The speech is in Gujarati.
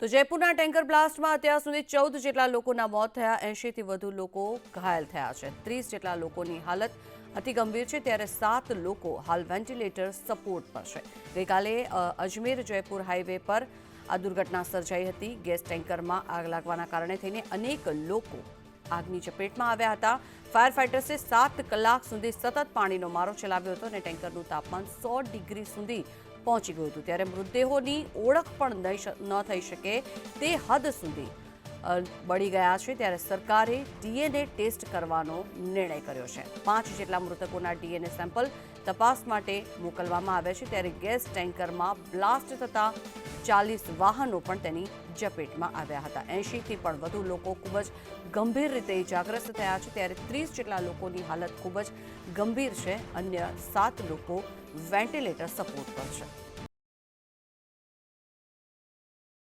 તો જયપુરના ટેન્કર બ્લાસ્ટમાં અત્યાર સુધી 14 જેટલા લોકોના મોત થયા, 80થી વધુ લોકો ઘાયલ થયા છે. 30 જેટલા લોકોની હાલત અતિ ગંભીર છે, ત્યારે 7 લોકો હાલ વેન્ટિલેટર સપોર્ટ પર છે. ગઈકાલે અજમેર જયપુર હાઈવે પર આ દુર્ઘટના સર્જાઈ હતી. ગેસ ટેન્કરમાં આગ લાગવાના કારણે થઈને અનેક લોકો આગની ચપેટમાં આવ્યા હતા. ફાયર ફાઇટર્સે 7 કલાક સુધી સતત પાણીનો મારો ચલાવ્યો હતો અને ટેન્કરનું તાપમાન 100 ડિગ્રી સુધી પહોંચી ગયું હતું. ત્યારે મૃતદેહોની ઓળખ પણ ન થઈ શકે તે હદ સુધી બળી ગયા છે. ત્યારે સરકારે ડીએનએ ટેસ્ટ કરવાનો નિર્ણય કર્યો છે. 5 જેટલા મૃતકોના ડીએનએ સેમ્પલ તપાસ માટે મોકલવામાં આવ્યા છે. ત્યારે ગેસ ટેન્કરમાં બ્લાસ્ટ થતા 40 વાહનો પણ તેની ઝપેટમાં આવ્યા હતા. 80થી પણ વધુ લોકો ખૂબ જ ગંભીર રીતે ઇજાગ્રસ્ત થયા છે. ત્યારે 30 જેટલા લોકોની હાલત ખૂબ જ ગંભીર છે. અન્ય 7 લોકો વેન્ટિલેટર સપોર્ટ પર છે.